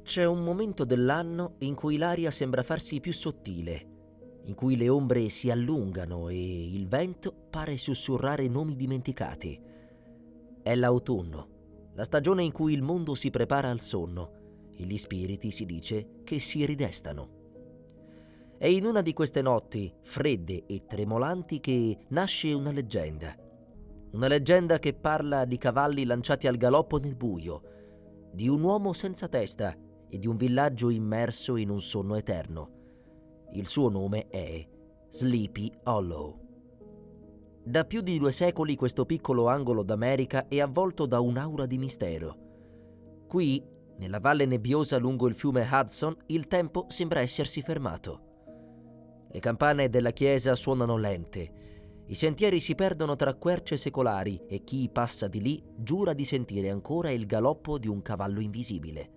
C'è un momento dell'anno in cui l'aria sembra farsi più sottile, in cui le ombre si allungano e il vento pare sussurrare nomi dimenticati. È l'autunno, la stagione in cui il mondo si prepara al sonno e gli spiriti si dice che si ridestano. È in una di queste notti fredde e tremolanti che nasce una leggenda. Una leggenda che parla di cavalli lanciati al galoppo nel buio, di un uomo senza testa e di un villaggio immerso in un sonno eterno. Il suo nome è Sleepy Hollow. Da più di 2 secoli questo piccolo angolo d'America è avvolto da un'aura di mistero. Qui, nella valle nebbiosa lungo il fiume Hudson, il tempo sembra essersi fermato. Le campane della chiesa suonano lente, i sentieri si perdono tra querce secolari e chi passa di lì giura di sentire ancora il galoppo di un cavallo invisibile.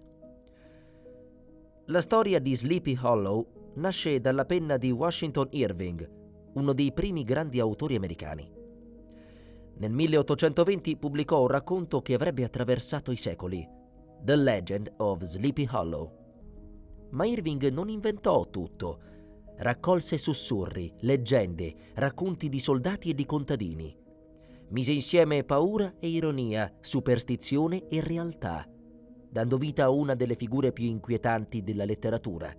La storia di Sleepy Hollow nasce dalla penna di Washington Irving, uno dei primi grandi autori americani. Nel 1820 pubblicò un racconto che avrebbe attraversato i secoli, The Legend of Sleepy Hollow. Ma Irving non inventò tutto. Raccolse sussurri, leggende, racconti di soldati e di contadini. Mise insieme paura e ironia, superstizione e realtà, dando vita a una delle figure più inquietanti della letteratura,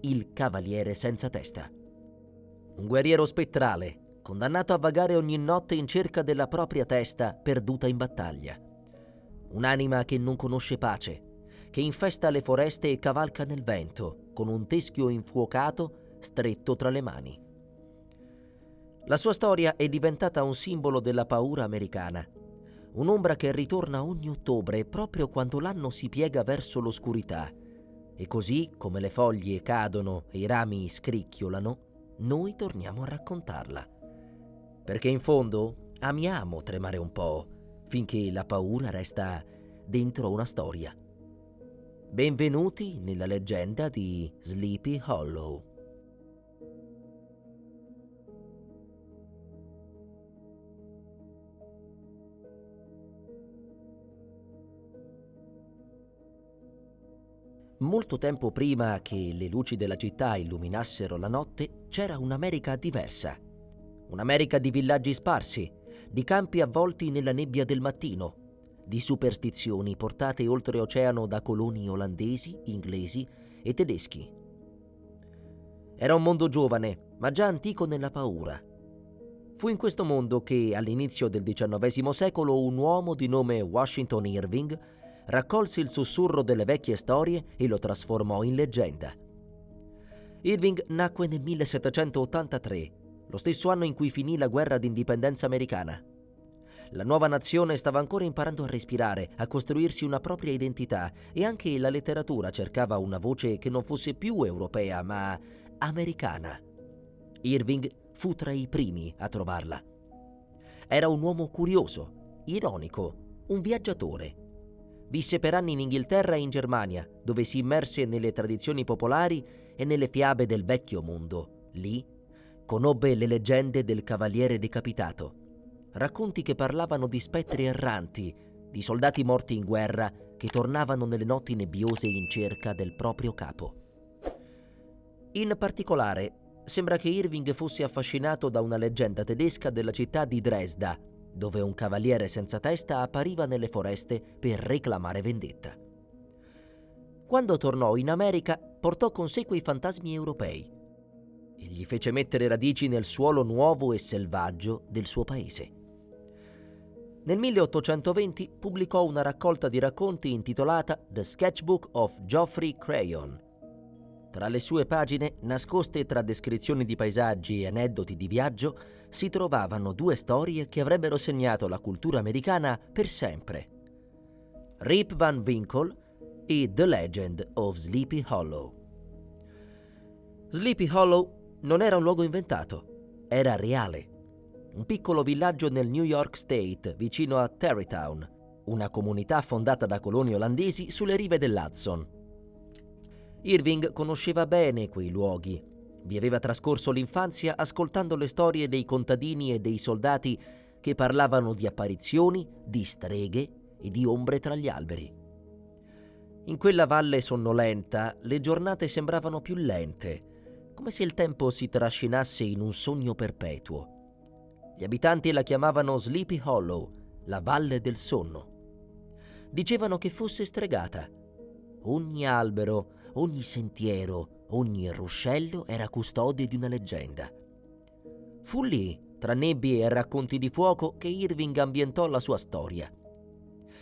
il Cavaliere senza testa. Un guerriero spettrale, condannato a vagare ogni notte in cerca della propria testa perduta in battaglia. Un'anima che non conosce pace, che infesta le foreste e cavalca nel vento, con un teschio infuocato stretto tra le mani. La sua storia è diventata un simbolo della paura americana, un'ombra che ritorna ogni ottobre proprio quando l'anno si piega verso l'oscurità. E così, come le foglie cadono e i rami scricchiolano, noi torniamo a raccontarla. Perché in fondo amiamo tremare un po', finché la paura resta dentro una storia. Benvenuti nella leggenda di Sleepy Hollow. Molto tempo prima che le luci della città illuminassero la notte, c'era un'America diversa. Un'America di villaggi sparsi, di campi avvolti nella nebbia del mattino, di superstizioni portate oltreoceano da coloni olandesi, inglesi e tedeschi. Era un mondo giovane, ma già antico nella paura. Fu in questo mondo che, all'inizio del XIX secolo, un uomo di nome Washington Irving raccolse il sussurro delle vecchie storie e lo trasformò in leggenda. Irving nacque nel 1783, lo stesso anno in cui finì la guerra d'indipendenza americana. La nuova nazione stava ancora imparando a respirare, a costruirsi una propria identità e anche la letteratura cercava una voce che non fosse più europea, ma americana. Irving fu tra i primi a trovarla. Era un uomo curioso, ironico, un viaggiatore. Visse per anni in Inghilterra e in Germania, dove si immerse nelle tradizioni popolari e nelle fiabe del vecchio mondo. Lì conobbe le leggende del Cavaliere Decapitato, racconti che parlavano di spettri erranti, di soldati morti in guerra che tornavano nelle notti nebbiose in cerca del proprio capo. In particolare, sembra che Irving fosse affascinato da una leggenda tedesca della città di Dresda, dove un cavaliere senza testa appariva nelle foreste per reclamare vendetta. Quando tornò in America, portò con sé quei fantasmi europei e gli fece mettere radici nel suolo nuovo e selvaggio del suo paese. Nel 1820 pubblicò una raccolta di racconti intitolata The Sketchbook of Geoffrey Crayon. Tra le sue pagine, nascoste tra descrizioni di paesaggi e aneddoti di viaggio, si trovavano 2 storie che avrebbero segnato la cultura americana per sempre: Rip Van Winkle e The Legend of Sleepy Hollow. Sleepy Hollow non era un luogo inventato, era reale. Un piccolo villaggio nel New York State, vicino a Tarrytown, una comunità fondata da coloni olandesi sulle rive dell'Hudson. Irving conosceva bene quei luoghi. Vi aveva trascorso l'infanzia ascoltando le storie dei contadini e dei soldati che parlavano di apparizioni, di streghe e di ombre tra gli alberi. In quella valle sonnolenta le giornate sembravano più lente, come se il tempo si trascinasse in un sogno perpetuo. Gli abitanti la chiamavano Sleepy Hollow, la valle del sonno. Dicevano che fosse stregata. Ogni albero, ogni sentiero, ogni ruscello era custode di una leggenda. Fu lì, tra nebbie e racconti di fuoco, che Irving ambientò la sua storia.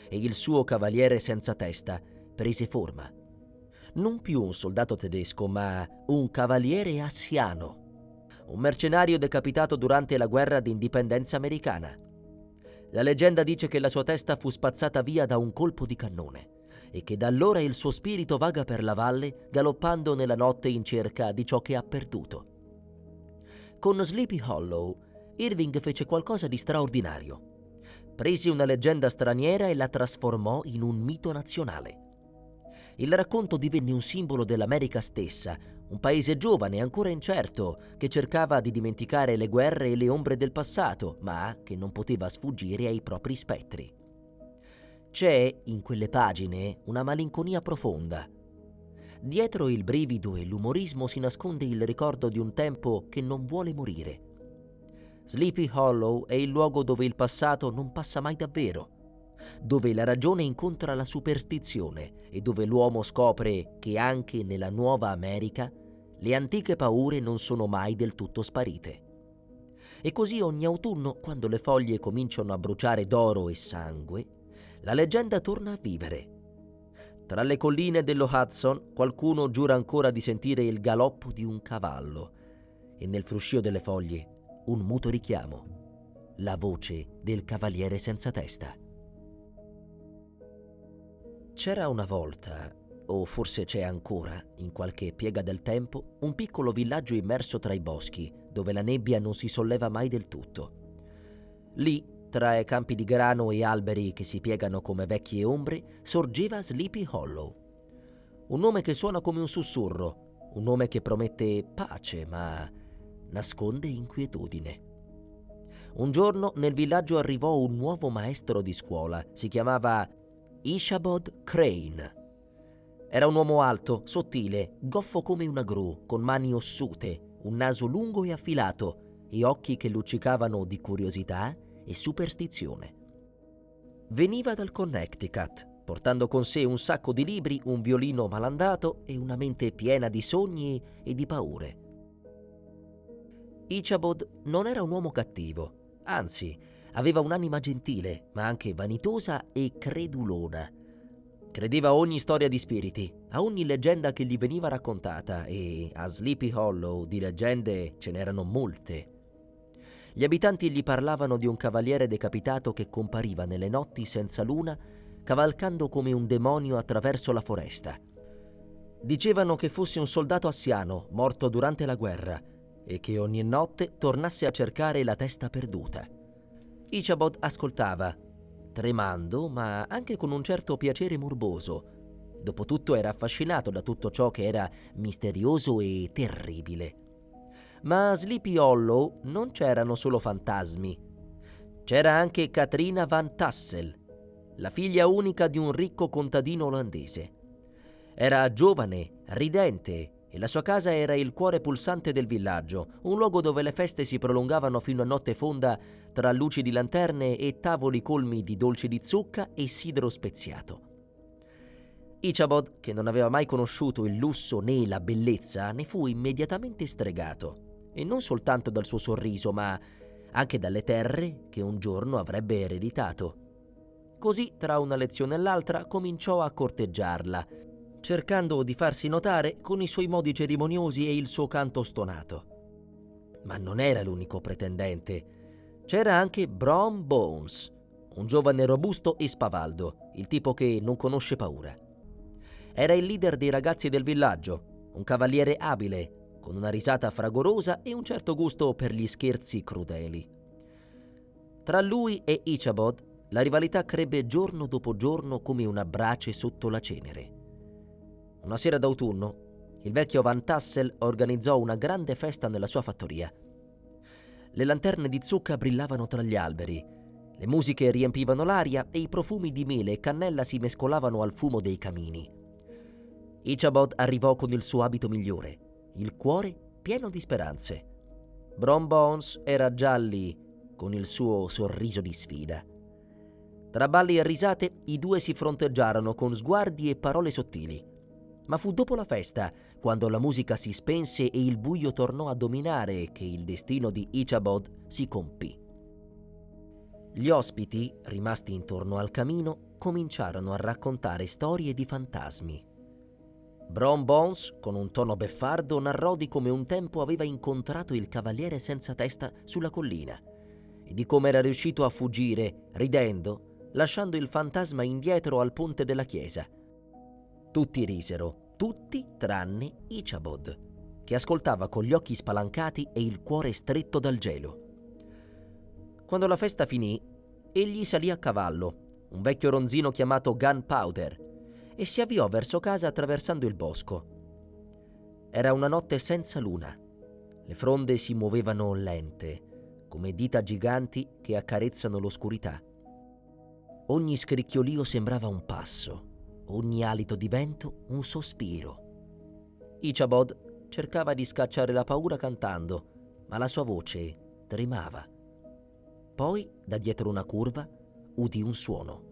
E il suo cavaliere senza testa prese forma. Non più un soldato tedesco, ma un cavaliere assiano, un mercenario decapitato durante la guerra d'indipendenza americana. La leggenda dice che la sua testa fu spazzata via da un colpo di cannone e che da allora il suo spirito vaga per la valle, galoppando nella notte in cerca di ciò che ha perduto. Con Sleepy Hollow, Irving fece qualcosa di straordinario. Prese una leggenda straniera e la trasformò in un mito nazionale. Il racconto divenne un simbolo dell'America stessa, un paese giovane, ancora incerto, che cercava di dimenticare le guerre e le ombre del passato, ma che non poteva sfuggire ai propri spettri. C'è, in quelle pagine, una malinconia profonda. Dietro il brivido e l'umorismo si nasconde il ricordo di un tempo che non vuole morire. Sleepy Hollow è il luogo dove il passato non passa mai davvero, dove la ragione incontra la superstizione e dove l'uomo scopre che anche nella nuova America le antiche paure non sono mai del tutto sparite. E così ogni autunno, quando le foglie cominciano a bruciare d'oro e sangue, la leggenda torna a vivere. Tra le colline dello Hudson qualcuno giura ancora di sentire il galoppo di un cavallo e nel fruscio delle foglie un muto richiamo, la voce del cavaliere senza testa. C'era una volta, o forse c'è ancora, in qualche piega del tempo, un piccolo villaggio immerso tra i boschi, dove la nebbia non si solleva mai del tutto. Lì, tra i campi di grano e alberi che si piegano come vecchie ombre, sorgeva Sleepy Hollow. Un nome che suona come un sussurro, un nome che promette pace, ma nasconde inquietudine. Un giorno nel villaggio arrivò un nuovo maestro di scuola, si chiamava Ichabod Crane. Era un uomo alto, sottile, goffo come una gru, con mani ossute, un naso lungo e affilato e occhi che luccicavano di curiosità e superstizione. Veniva dal Connecticut, portando con sé un sacco di libri, un violino malandato e una mente piena di sogni e di paure. Ichabod non era un uomo cattivo, anzi, aveva un'anima gentile, ma anche vanitosa e credulona. Credeva a ogni storia di spiriti, a ogni leggenda che gli veniva raccontata, e a Sleepy Hollow di leggende ce n'erano molte. Gli abitanti gli parlavano di un cavaliere decapitato che compariva nelle notti senza luna, cavalcando come un demonio attraverso la foresta. Dicevano che fosse un soldato assiano, morto durante la guerra, e che ogni notte tornasse a cercare la testa perduta. Ichabod ascoltava, tremando, ma anche con un certo piacere morboso. Dopotutto era affascinato da tutto ciò che era misterioso e terribile. Ma a Sleepy Hollow non c'erano solo fantasmi. C'era anche Katrina Van Tassel, la figlia unica di un ricco contadino olandese. Era giovane, ridente, e la sua casa era il cuore pulsante del villaggio, un luogo dove le feste si prolungavano fino a notte fonda tra luci di lanterne e tavoli colmi di dolci di zucca e sidro speziato. Ichabod, che non aveva mai conosciuto il lusso né la bellezza, ne fu immediatamente stregato, e non soltanto dal suo sorriso, ma anche dalle terre che un giorno avrebbe ereditato. Così, tra una lezione e l'altra, cominciò a corteggiarla, cercando di farsi notare con i suoi modi cerimoniosi e il suo canto stonato. Ma non era l'unico pretendente. C'era anche Brom Bones, un giovane robusto e spavaldo, il tipo che non conosce paura. Era il leader dei ragazzi del villaggio, un cavaliere abile, con una risata fragorosa e un certo gusto per gli scherzi crudeli. Tra lui e Ichabod la rivalità crebbe giorno dopo giorno come una brace sotto la cenere. Una sera d'autunno, il vecchio Van Tassel organizzò una grande festa nella sua fattoria. Le lanterne di zucca brillavano tra gli alberi, le musiche riempivano l'aria e i profumi di mele e cannella si mescolavano al fumo dei camini. Ichabod arrivò con il suo abito migliore, il cuore pieno di speranze. Brom Bones era già lì, con il suo sorriso di sfida. Tra balli e risate, i due si fronteggiarono con sguardi e parole sottili. Ma fu dopo la festa, quando la musica si spense e il buio tornò a dominare, che il destino di Ichabod si compì. Gli ospiti, rimasti intorno al camino, cominciarono a raccontare storie di fantasmi. Brom Bones, con un tono beffardo, narrò di come un tempo aveva incontrato il cavaliere senza testa sulla collina e di come era riuscito a fuggire, ridendo, lasciando il fantasma indietro al ponte della chiesa. Tutti risero, tutti tranne Ichabod, che ascoltava con gli occhi spalancati e il cuore stretto dal gelo. Quando la festa finì, egli salì a cavallo, un vecchio ronzino chiamato Gunpowder, e si avviò verso casa attraversando il bosco. Era una notte senza luna. Le fronde si muovevano lente, come dita giganti che accarezzano l'oscurità. Ogni scricchiolio sembrava un passo, ogni alito di vento un sospiro. Ichabod cercava di scacciare la paura cantando, ma la sua voce tremava. Poi, da dietro una curva, udì un suono,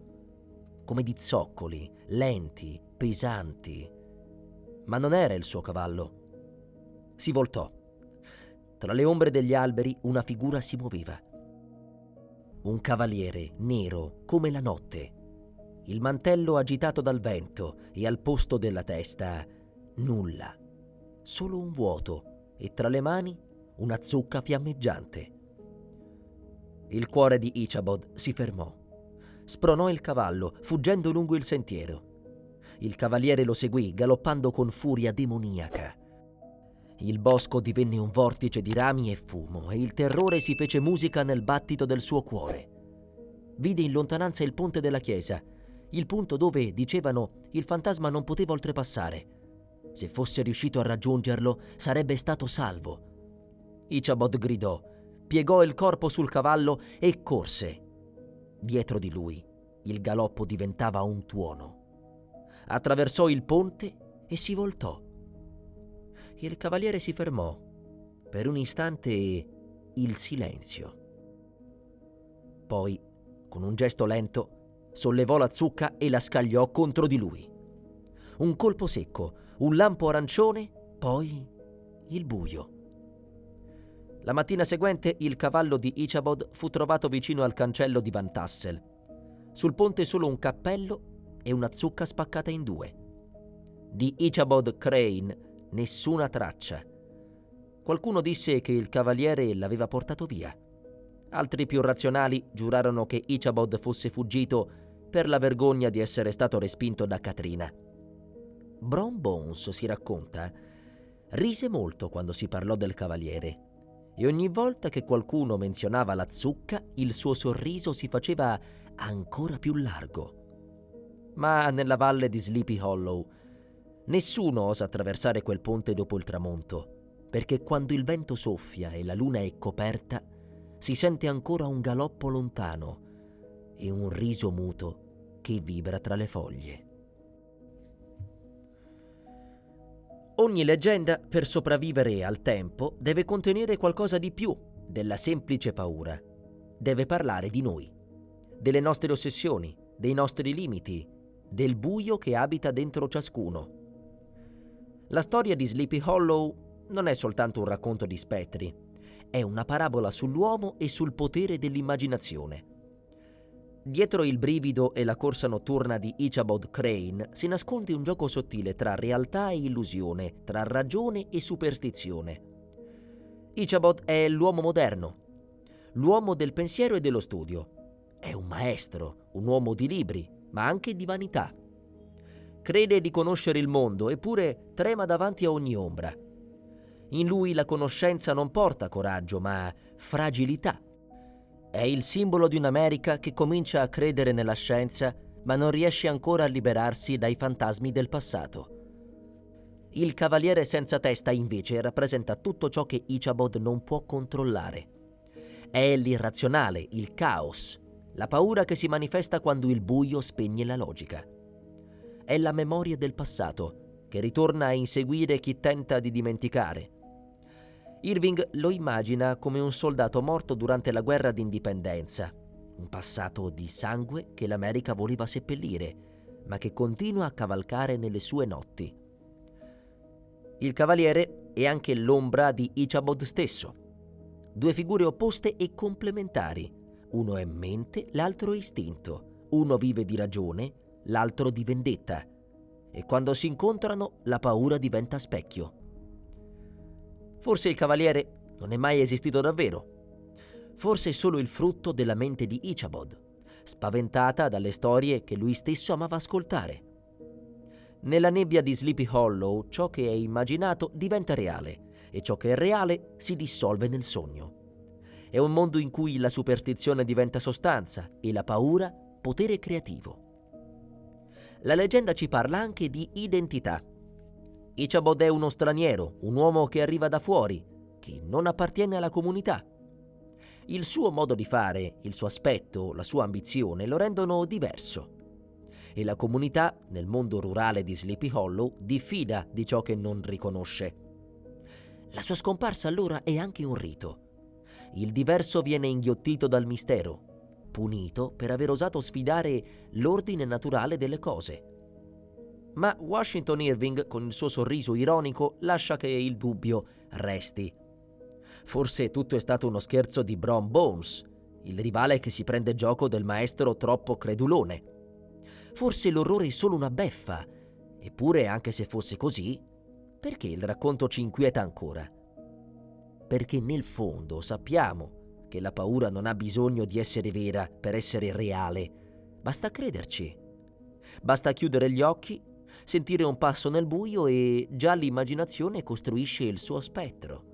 come di zoccoli, lenti, pesanti. Ma non era il suo cavallo. Si voltò. Tra le ombre degli alberi una figura si muoveva. Un cavaliere nero come la notte, il mantello agitato dal vento e al posto della testa nulla, solo un vuoto e tra le mani una zucca fiammeggiante. Il cuore di Ichabod si fermò. Spronò il cavallo, fuggendo lungo il sentiero. Il cavaliere lo seguì, galoppando con furia demoniaca. Il bosco divenne un vortice di rami e fumo e il terrore si fece musica nel battito del suo cuore. Vide in lontananza il ponte della chiesa, il punto dove, dicevano, il fantasma non poteva oltrepassare. Se fosse riuscito a raggiungerlo, sarebbe stato salvo. Ichabod gridò, piegò il corpo sul cavallo e corse. Dietro di lui il galoppo diventava un tuono. Attraversò il ponte e si voltò. Il cavaliere si fermò. Per un istante il silenzio. Poi, con un gesto lento, sollevò la zucca e la scagliò contro di lui. Un colpo secco, un lampo arancione, poi il buio. La mattina seguente il cavallo di Ichabod fu trovato vicino al cancello di Van Tassel. Sul ponte solo un cappello e una zucca spaccata in due. Di Ichabod Crane nessuna traccia. Qualcuno disse che il cavaliere l'aveva portato via. Altri più razionali giurarono che Ichabod fosse fuggito per la vergogna di essere stato respinto da Katrina. Brom Bones, si racconta, rise molto quando si parlò del cavaliere e ogni volta che qualcuno menzionava la zucca il suo sorriso si faceva ancora più largo. Ma nella valle di Sleepy Hollow nessuno osa attraversare quel ponte dopo il tramonto, perché quando il vento soffia e la luna è coperta si sente ancora un galoppo lontano e un riso muto che vibra tra le foglie. Ogni leggenda, per sopravvivere al tempo, deve contenere qualcosa di più della semplice paura. Deve parlare di noi, delle nostre ossessioni, dei nostri limiti, del buio che abita dentro ciascuno. La storia di Sleepy Hollow non è soltanto un racconto di spettri, è una parabola sull'uomo e sul potere dell'immaginazione. Dietro il brivido e la corsa notturna di Ichabod Crane si nasconde un gioco sottile tra realtà e illusione, tra ragione e superstizione. Ichabod è l'uomo moderno, l'uomo del pensiero e dello studio. È un maestro, un uomo di libri, ma anche di vanità. Crede di conoscere il mondo, eppure trema davanti a ogni ombra. In lui la conoscenza non porta coraggio, ma fragilità. È il simbolo di un'America che comincia a credere nella scienza, ma non riesce ancora a liberarsi dai fantasmi del passato. Il cavaliere senza testa, invece, rappresenta tutto ciò che Ichabod non può controllare. È l'irrazionale, il caos, la paura che si manifesta quando il buio spegne la logica. È la memoria del passato, che ritorna a inseguire chi tenta di dimenticare. Irving lo immagina come un soldato morto durante la guerra d'indipendenza, un passato di sangue che l'America voleva seppellire, ma che continua a cavalcare nelle sue notti. Il Cavaliere è anche l'ombra di Ichabod stesso. Due figure opposte e complementari. Uno è mente, l'altro è istinto. Uno vive di ragione, l'altro di vendetta. E quando si incontrano, la paura diventa specchio. Forse il Cavaliere non è mai esistito davvero. Forse è solo il frutto della mente di Ichabod, spaventata dalle storie che lui stesso amava ascoltare. Nella nebbia di Sleepy Hollow ciò che è immaginato diventa reale e ciò che è reale si dissolve nel sogno. È un mondo in cui la superstizione diventa sostanza e la paura potere creativo. La leggenda ci parla anche di identità. Ichabod è uno straniero, un uomo che arriva da fuori, che non appartiene alla comunità. Il suo modo di fare, il suo aspetto, la sua ambizione lo rendono diverso. E la comunità, nel mondo rurale di Sleepy Hollow, diffida di ciò che non riconosce. La sua scomparsa allora è anche un rito. Il diverso viene inghiottito dal mistero, punito per aver osato sfidare l'ordine naturale delle cose. Ma Washington Irving, con il suo sorriso ironico, lascia che il dubbio resti. Forse tutto è stato uno scherzo di Brom Bones, il rivale che si prende gioco del maestro troppo credulone. Forse l'orrore è solo una beffa. Eppure, anche se fosse così, perché il racconto ci inquieta ancora? Perché nel fondo sappiamo che la paura non ha bisogno di essere vera per essere reale. Basta crederci. Basta chiudere gli occhi, sentire un passo nel buio e già l'immaginazione costruisce il suo spettro.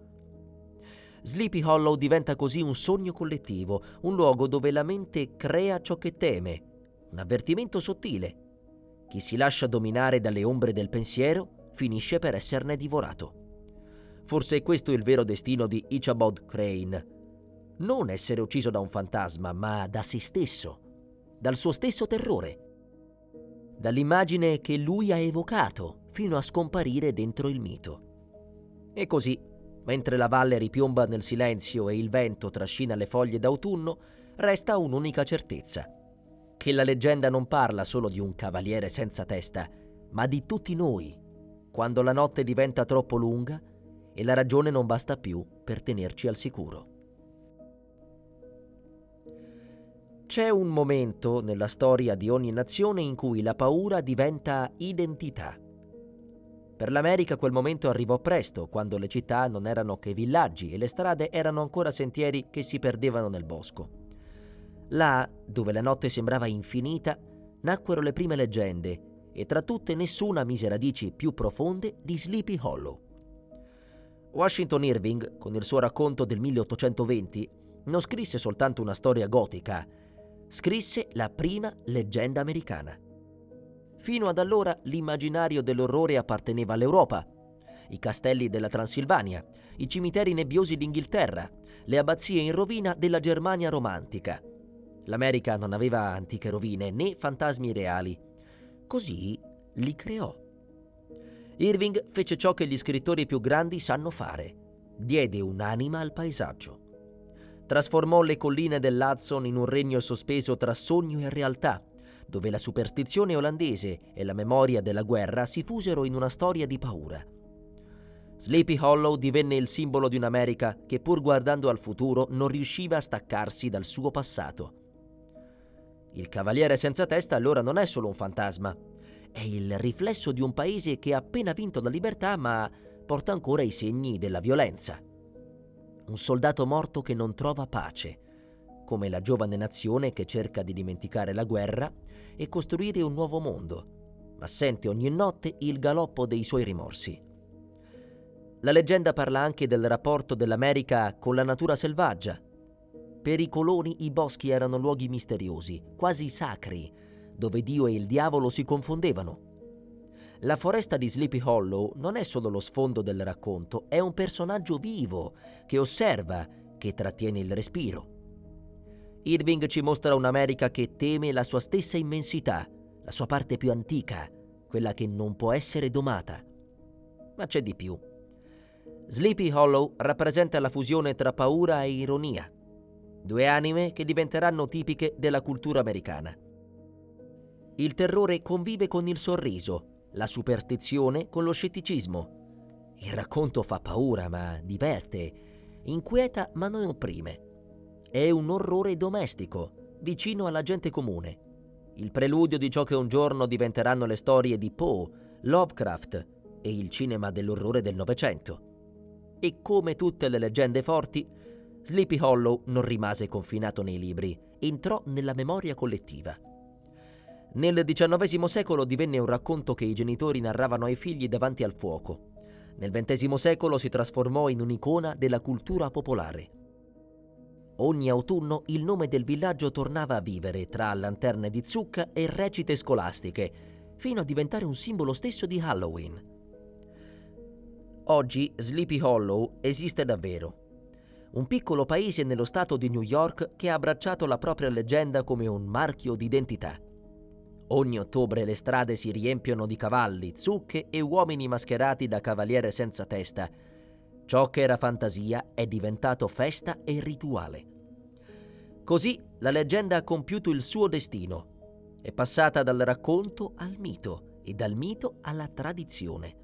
Sleepy Hollow diventa così un sogno collettivo, un luogo dove la mente crea ciò che teme, un avvertimento sottile. Chi si lascia dominare dalle ombre del pensiero finisce per esserne divorato. Forse è questo il vero destino di Ichabod Crane. Non essere ucciso da un fantasma, ma da se stesso, dal suo stesso terrore, dall'immagine che lui ha evocato fino a scomparire dentro il mito. E così, mentre la valle ripiomba nel silenzio e il vento trascina le foglie d'autunno, resta un'unica certezza: che la leggenda non parla solo di un cavaliere senza testa, ma di tutti noi, quando la notte diventa troppo lunga e la ragione non basta più per tenerci al sicuro. C'è un momento nella storia di ogni nazione in cui la paura diventa identità. Per l'America quel momento arrivò presto, quando le città non erano che villaggi e le strade erano ancora sentieri che si perdevano nel bosco. Là, dove la notte sembrava infinita, nacquero le prime leggende, e tra tutte nessuna mise radici più profonde di Sleepy Hollow. Washington Irving, con il suo racconto del 1820, non scrisse soltanto una storia gotica, scrisse la prima leggenda americana. Fino ad allora l'immaginario dell'orrore apparteneva all'Europa. I castelli della Transilvania, i cimiteri nebbiosi d'Inghilterra, le abbazie in rovina della Germania romantica. L'America non aveva antiche rovine né fantasmi reali. Così li creò. Irving fece ciò che gli scrittori più grandi sanno fare: diede un'anima al paesaggio. Trasformò le colline dell'Hudson in un regno sospeso tra sogno e realtà, dove la superstizione olandese e la memoria della guerra si fusero in una storia di paura. Sleepy Hollow divenne il simbolo di un'America che, pur guardando al futuro, non riusciva a staccarsi dal suo passato. Il cavaliere senza testa allora non è solo un fantasma, è il riflesso di un paese che ha appena vinto la libertà ma porta ancora i segni della violenza. Un soldato morto che non trova pace, come la giovane nazione che cerca di dimenticare la guerra e costruire un nuovo mondo, ma sente ogni notte il galoppo dei suoi rimorsi. La leggenda parla anche del rapporto dell'America con la natura selvaggia. Per i coloni i boschi erano luoghi misteriosi, quasi sacri, dove Dio e il diavolo si confondevano. La foresta di Sleepy Hollow non è solo lo sfondo del racconto, è un personaggio vivo che osserva, che trattiene il respiro. Irving ci mostra un'America che teme la sua stessa immensità, la sua parte più antica, quella che non può essere domata. Ma c'è di più. Sleepy Hollow rappresenta la fusione tra paura e ironia, due anime che diventeranno tipiche della cultura americana. Il terrore convive con il sorriso, la superstizione con lo scetticismo. Il racconto fa paura ma diverte, inquieta ma non opprime. È un orrore domestico, vicino alla gente comune. Il preludio di ciò che un giorno diventeranno le storie di Poe, Lovecraft e il cinema dell'orrore del Novecento. E come tutte le leggende forti, Sleepy Hollow non rimase confinato nei libri, entrò nella memoria collettiva. Nel XIX secolo divenne un racconto che i genitori narravano ai figli davanti al fuoco. Nel XX secolo si trasformò in un'icona della cultura popolare. Ogni autunno il nome del villaggio tornava a vivere tra lanterne di zucca e recite scolastiche, fino a diventare un simbolo stesso di Halloween. Oggi Sleepy Hollow esiste davvero. Un piccolo paese nello stato di New York che ha abbracciato la propria leggenda come un marchio d'identità. Ogni ottobre le strade si riempiono di cavalli, zucche e uomini mascherati da cavaliere senza testa. Ciò che era fantasia è diventato festa e rituale. Così la leggenda ha compiuto il suo destino. È passata dal racconto al mito e dal mito alla tradizione.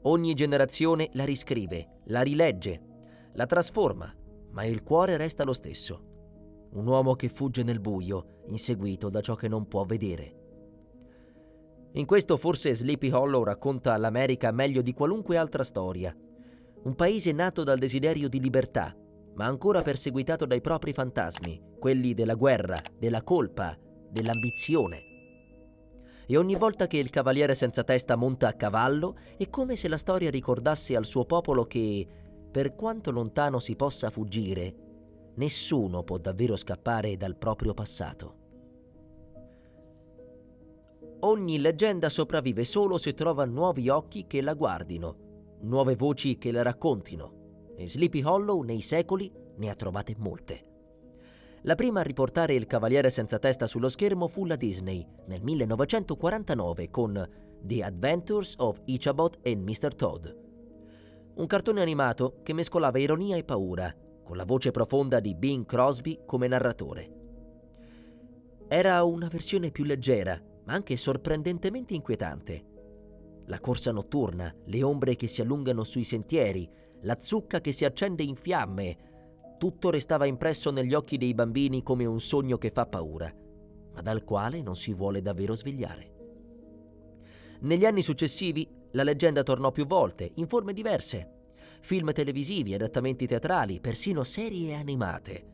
Ogni generazione la riscrive, la rilegge, la trasforma, ma il cuore resta lo stesso. Un uomo che fugge nel buio, inseguito da ciò che non può vedere. In questo forse Sleepy Hollow racconta l'America meglio di qualunque altra storia. Un paese nato dal desiderio di libertà, ma ancora perseguitato dai propri fantasmi, quelli della guerra, della colpa, dell'ambizione. E ogni volta che il cavaliere senza testa monta a cavallo, è come se la storia ricordasse al suo popolo che, per quanto lontano si possa fuggire, nessuno può davvero scappare dal proprio passato. Ogni leggenda sopravvive solo se trova nuovi occhi che la guardino, nuove voci che la raccontino, e Sleepy Hollow nei secoli ne ha trovate molte. La prima a riportare il cavaliere senza testa sullo schermo fu la Disney nel 1949 con The Adventures of Ichabod and Mr. Toad, un cartone animato che mescolava ironia e paura, con la voce profonda di Bing Crosby come narratore. Era una versione più leggera, ma anche sorprendentemente inquietante. La corsa notturna, le ombre che si allungano sui sentieri, la zucca che si accende in fiamme, tutto restava impresso negli occhi dei bambini come un sogno che fa paura, ma dal quale non si vuole davvero svegliare. Negli anni successivi la leggenda tornò più volte, in forme diverse. Film televisivi, adattamenti teatrali, persino serie animate.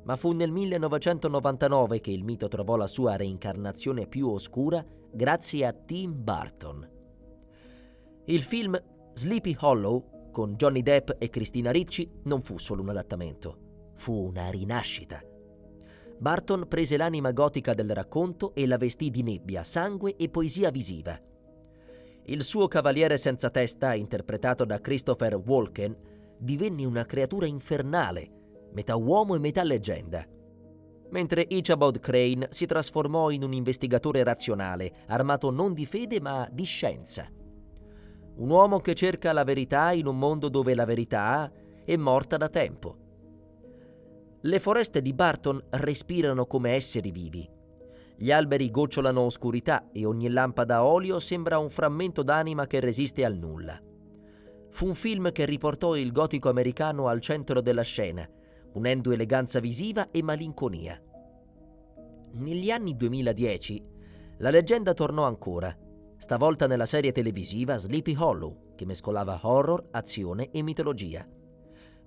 Ma fu nel 1999 che il mito trovò la sua reincarnazione più oscura grazie a Tim Burton. Il film Sleepy Hollow, con Johnny Depp e Christina Ricci, non fu solo un adattamento, fu una rinascita. Burton prese l'anima gotica del racconto e la vestì di nebbia, sangue e poesia visiva. Il suo cavaliere senza testa, interpretato da Christopher Walken, divenne una creatura infernale, metà uomo e metà leggenda. Mentre Ichabod Crane si trasformò in un investigatore razionale, armato non di fede ma di scienza. Un uomo che cerca la verità in un mondo dove la verità è morta da tempo. Le foreste di Burton respirano come esseri vivi. Gli alberi gocciolano oscurità e ogni lampada a olio sembra un frammento d'anima che resiste al nulla. Fu un film che riportò il gotico americano al centro della scena, unendo eleganza visiva e malinconia. Negli anni 2010 la leggenda tornò ancora, stavolta nella serie televisiva Sleepy Hollow, che mescolava horror, azione e mitologia.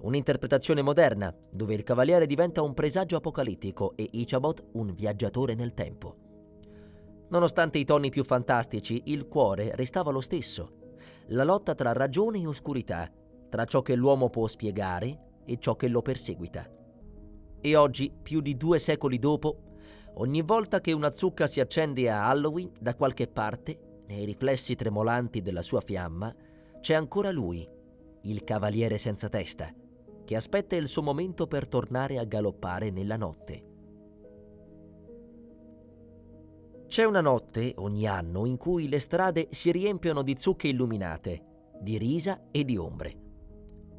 Un'interpretazione moderna, dove il cavaliere diventa un presagio apocalittico e Ichabod un viaggiatore nel tempo. Nonostante i toni più fantastici, il cuore restava lo stesso. La lotta tra ragione e oscurità, tra ciò che l'uomo può spiegare e ciò che lo perseguita. E oggi, più di 2 secoli dopo, ogni volta che una zucca si accende a Halloween, da qualche parte, nei riflessi tremolanti della sua fiamma, c'è ancora lui, il cavaliere senza testa, che aspetta il suo momento per tornare a galoppare nella notte. C'è una notte, ogni anno, in cui le strade si riempiono di zucche illuminate, di risa e di ombre.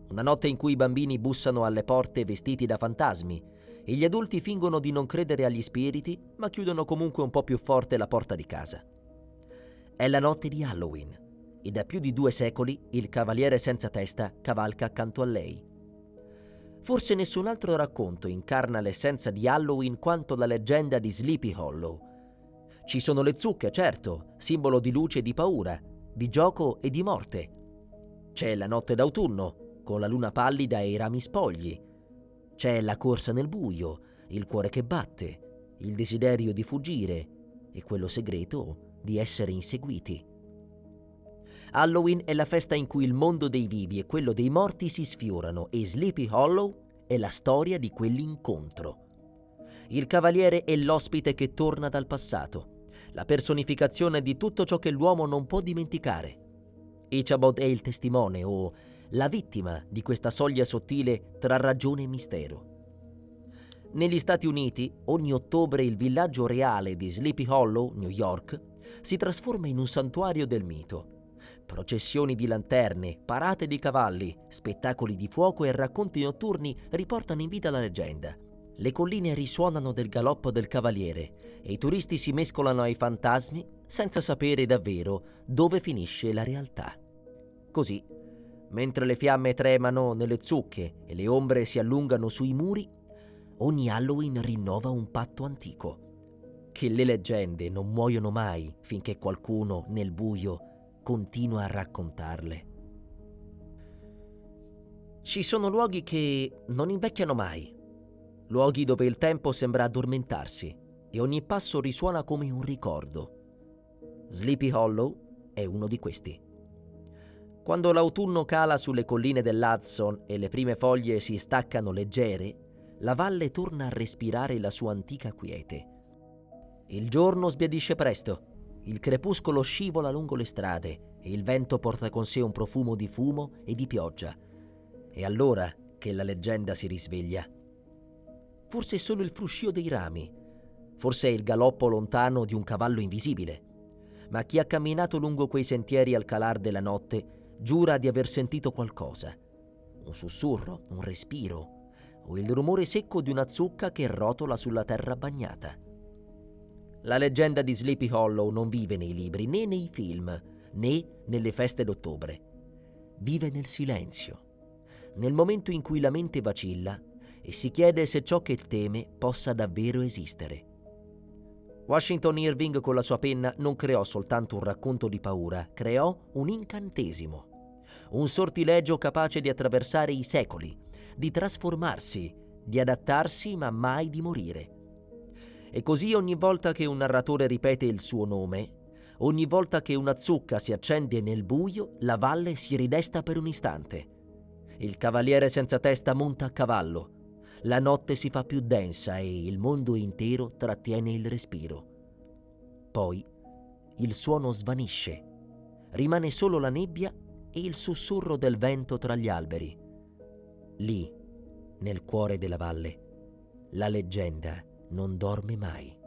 Una notte in cui i bambini bussano alle porte vestiti da fantasmi e gli adulti fingono di non credere agli spiriti, ma chiudono comunque un po' più forte la porta di casa. È la notte di Halloween e da più di 2 secoli il cavaliere senza testa cavalca accanto a lei. Forse nessun altro racconto incarna l'essenza di Halloween quanto la leggenda di Sleepy Hollow. Ci sono le zucche, certo, simbolo di luce e di paura, di gioco e di morte. C'è la notte d'autunno, con la luna pallida e i rami spogli. C'è la corsa nel buio, il cuore che batte, il desiderio di fuggire e quello segreto di essere inseguiti. Halloween è la festa in cui il mondo dei vivi e quello dei morti si sfiorano e Sleepy Hollow è la storia di quell'incontro. Il cavaliere è l'ospite che torna dal passato, la personificazione di tutto ciò che l'uomo non può dimenticare. Ichabod è il testimone o la vittima di questa soglia sottile tra ragione e mistero. Negli Stati Uniti, ogni ottobre il villaggio reale di Sleepy Hollow, New York, si trasforma in un santuario del mito. Processioni di lanterne, parate di cavalli, spettacoli di fuoco e racconti notturni riportano in vita la leggenda. Le colline risuonano del galoppo del cavaliere e i turisti si mescolano ai fantasmi senza sapere davvero dove finisce la realtà. Così, mentre le fiamme tremano nelle zucche e le ombre si allungano sui muri, ogni Halloween rinnova un patto antico, che le leggende non muoiono mai finché qualcuno nel buio continua a raccontarle. Ci sono luoghi che non invecchiano mai, luoghi dove il tempo sembra addormentarsi e ogni passo risuona come un ricordo. Sleepy Hollow è uno di questi. Quando l'autunno cala sulle colline dell'Hudson e le prime foglie si staccano leggere, la valle torna a respirare la sua antica quiete. Il giorno sbiadisce presto, il crepuscolo scivola lungo le strade e il vento porta con sé un profumo di fumo e di pioggia. È allora che la leggenda si risveglia. Forse è solo il fruscio dei rami, forse è il galoppo lontano di un cavallo invisibile, ma chi ha camminato lungo quei sentieri al calar della notte giura di aver sentito qualcosa, un sussurro, un respiro, o il rumore secco di una zucca che rotola sulla terra bagnata. La leggenda di Sleepy Hollow non vive nei libri, né nei film, né nelle feste d'ottobre. Vive nel silenzio, nel momento in cui la mente vacilla e si chiede se ciò che teme possa davvero esistere. Washington Irving con la sua penna non creò soltanto un racconto di paura, creò un incantesimo, un sortilegio capace di attraversare i secoli, di trasformarsi, di adattarsi ma mai di morire. E così ogni volta che un narratore ripete il suo nome, ogni volta che una zucca si accende nel buio, la valle si ridesta per un istante. Il cavaliere senza testa monta a cavallo. La notte si fa più densa e il mondo intero trattiene il respiro. Poi il suono svanisce. Rimane solo la nebbia e il sussurro del vento tra gli alberi. Lì, nel cuore della valle, la leggenda non dorme mai.